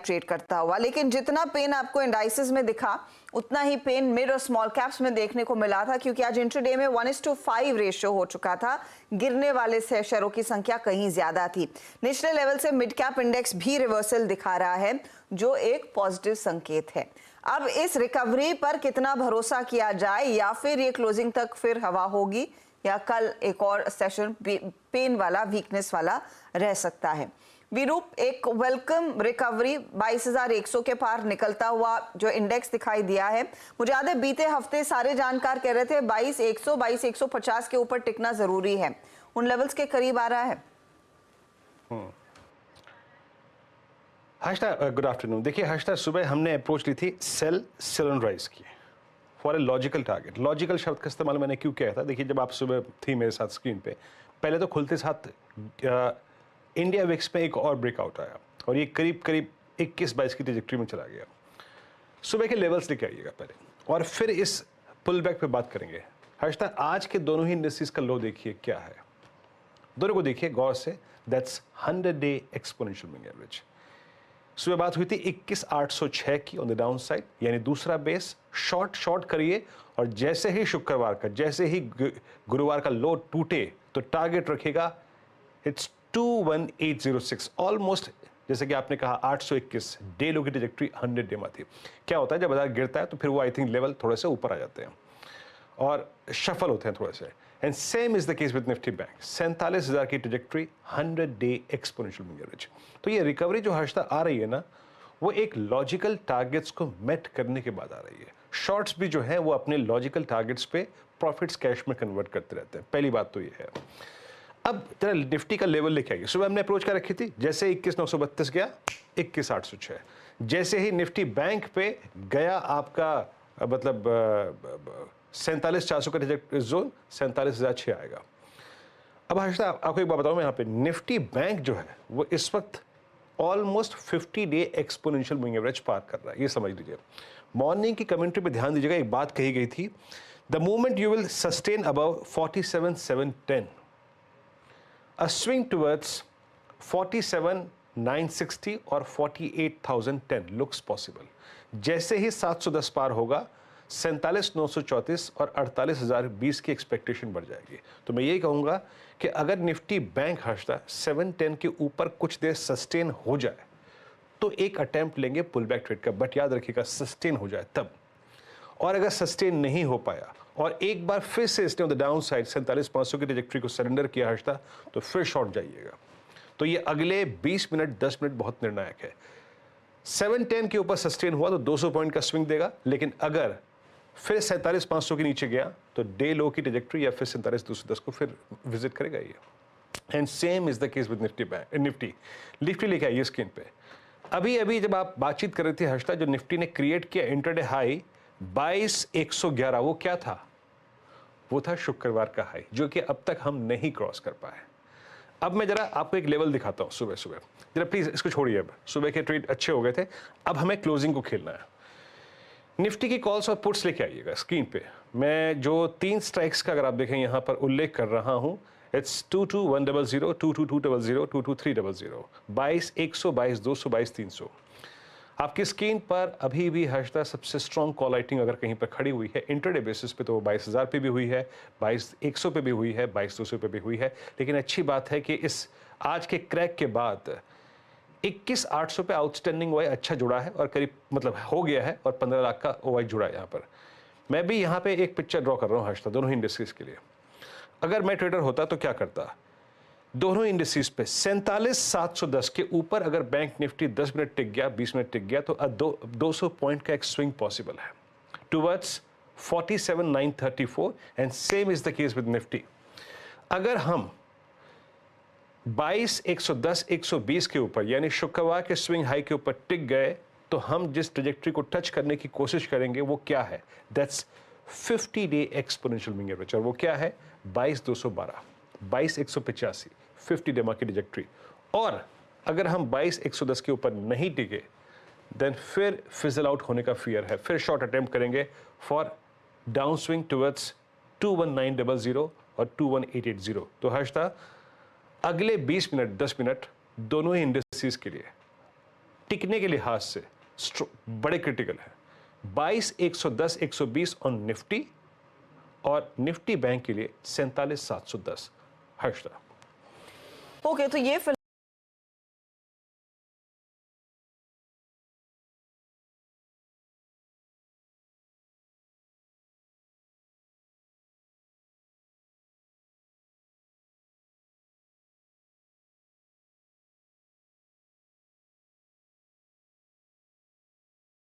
Trade करता हुआ। लेकिन जितना पेन आपको इंडाइसेस में दिखा उतना ही पेन मिड और स्मॉल कैप्स में देखने को मिला था, क्योंकि आज इंट्राडे में 1:5 रेशियो हो चुका था। गिरने वाले शेयरों की संख्या कहीं ज्यादा थी। निचले लेवल से मिड कैप इंडेक्स भी रिवर्सल दिखा रहा है, जो एक पॉजिटिव संकेत है। अब इस रिकवरी पर कितना भरोसा किया जाए, या फिर ये क्लोजिंग तक फिर हवा होगी, या कल एक और सेशन पेन वाला, वीकनेस वाला रह सकता है। विरूप, एक वेलकम रिकवरी 22,100 के पार निकलता हुआ जो इंडेक्स दिखाई दिया है। मुझे याद है बीते हफ्ते सारे जानकार कह रहे थे 22,100 22,150 के ऊपर टिकना जरूरी है। उन लेवल्स के करीब आ रहा है। Harshada, good afternoon. देखिए हर्षदा, सुबह हमने अप्रोच ली थी सेल एंड राइज की for a logical target. Logical शब्द का इस्तेमाल मैंने क्यों किया था? देखिए, जब आप सुबह थी मेरे साथ स्क्रीन पे, पहले तो खुलते साथ इंडिया विक्स में एक और ब्रेकआउट आया और ये करीब करीब 21-22 की ट्रैजेक्टरी में चला गया। सुबह के लेवल्स लेके आइएगा पहले, और फिर इस पुल बैक पे बात करेंगे। हर्षदा, आज के दोनों ही इंडस्ट्रीज का लो देखिए क्या है, दोनों को देखिए गौर से। दैट्स 100-डे एक्सपोनेंशियल मूविंग एवरेज। सुबह बात हुई थी 21,806 की ऑन द डाउन साइड, यानी दूसरा बेस। शॉर्ट करिए, और जैसे ही शुक्रवार का, जैसे ही गुरुवार का लो टूटे तो टारगेट रखेगा इट्स 21,806, ऑलमोस्ट जैसे कि आपने कहा 821 डे लो की ट्रैजेक्टरी 100 डे में थी। क्या होता है जब बाजार गिरता है तो फिर वो आई थिंक लेवल थोड़े से ऊपर आ जाते हैं और शफल होते हैं थोड़े से। And same is the case with Nifty bank. 47,000 की trajectory 100 day exponential moving average. तो ये रिकवरी जो हर्षदा आ रही है ना, वो एक लॉजिकल टारगेट्स को मेट करने के बाद आ रही है। शॉर्ट्स भी जो है वो अपने लॉजिकल टारगेट्स पे प्रॉफिट्स कैश में कन्वर्ट करते रहते हैं। पहली बात तो ये है। अब जरा निफ्टी का लेवल लेके आइए। सुबह हमने अप्रोच कर रखी थी, जैसे 21,932 गया 21,806। जैसे ही निफ्टी बैंक पे गया आपका मतलब 47,400 का रिजेक्ट जोन, 47,006 आएगा। अब हर्षदा, आपको एक बात बताऊं मैं, यहाँ पे निफ्टी बैंक जो है वो इस वक्त ऑलमोस्ट 50-डे एक्सपोनेंशियल मूविंग एवरेज पार कर रहा है। ये समझ लीजिए। मॉर्निंग की कमेंट्री पे ध्यान दीजिएगा, एक बात कही गई थी, the movement you will sustain above 47,710, a swing towards 47,960 और 48,010 looks possible। जैसे ही 710 पार होगा 47,934 और 48,020 की एक्सपेक्टेशन बढ़ जाएगी। तो मैं यही कहूंगा कि अगर निफ्टी बैंक हर्षदा 710 के ऊपर कुछ देर सस्टेन हो जाए तो एक अटेम्प्ट लेंगे पुल बैक ट्रेड का, बट याद रखिएगा सस्टेन हो जाए तब। और अगर सस्टेन नहीं हो पाया और एक बार फिर से इसने ऑन द डाउन साइड 47,500 की ट्रैजेक्टरी को सरेंडर किया हर्षदा, तो फिर शॉर्ट जाइएगा। तो ये अगले 20 मिनट 10 मिनट बहुत निर्णायक है। 710 के ऊपर सस्टेन हुआ तो 200 पॉइंट का स्विंग देगा, लेकिन अगर फिर 47,500 के नीचे गया तो डे लो की ट्रैजेक्टरी या फिर 47,210 को फिर विजिट करेगा ये। And same is the case with Nifty लेके आइए स्क्रीन पे। अभी जब आप बातचीत कर रहे थे हर्षदा, जो निफ्टी ने क्रिएट किया इंटरडे हाई 22,111, वो क्या था? वो था शुक्रवार का हाई, जो कि अब तक हम नहीं क्रॉस कर पाए। अब मैं जरा आपको एक लेवल दिखाता हूं सुबह जरा प्लीज इसको छोड़िए। अब सुबह के ट्रेड अच्छे हो गए थे, अब हमें क्लोजिंग को खेलना है। निफ्टी की कॉल्स और पुट्स लेके आइएगा स्क्रीन पे। मैं जो 3 स्ट्राइक्स का अगर आप देखें यहां पर उल्लेख कर रहा हूं, इट्स 22,100, 22,200, 22,300, 22,100, 22,200, 22,300। आपकी स्क्रीन पर अभी भी हर्षदा सबसे स्ट्रॉन्ग कॉल राइटिंग अगर कहीं पर खड़ी हुई है इंट्राडे बेसिस पे तो 22,000 पे भी हुई है, 22,100 पे भी हुई है, 22,200 पे भी हुई है। लेकिन अच्छी बात है कि इस आज के क्रैक के बाद 21,800 पे आउटस्टैंडिंग ओआई अच्छा जुड़ा है और करीब मतलब हो गया है, और 15 लाख का ओआई जुड़ा है यहाँ पर। मैं भी यहाँ पे एक पिक्चर ड्रॉ कर रहा हूँ हर्षदा दोनों ही इंडस्ट्रीज के लिए। अगर मैं ट्रेडर होता तो क्या करता? दोनों इंडस्ट्रीज पे 47,710 के ऊपर अगर बैंक निफ्टी 10 मिनट टिक गया, 20 मिनट टिक गया, तो 200 पॉइंट का एक स्विंग पॉसिबल है towards 47,934। And same is the case with Nifty. अगर हम 22,110, 120 के ऊपर यानी शुक्रवार के स्विंग हाई के ऊपर टिक गए तो हम जिस ट्रैजेक्टरी को टच करने की कोशिश करेंगे वो क्या है? That's fifty day exponential moving average. और वो क्या है? 22,212, 22,185, 50 डे मार्केट ट्रैजेक्टरी। और अगर हम 22,110 के ऊपर नहीं टिके देन फिर फिजल आउट होने का फियर है, फिर शॉर्ट अटेम्प्ट करेंगे फॉर डाउन स्विंग टुवर्ड्स 21,900 और 21,880। तो हर्षदा अगले 20 मिनट 10 मिनट दोनों ही इंडस्ट्रीज के लिए टिकने के लिहाज से बड़े क्रिटिकल है। 22,110 120 ऑन निफ्टी और निफ्टी बैंक के लिए 47,710। हर्षदा। ओके, तो ये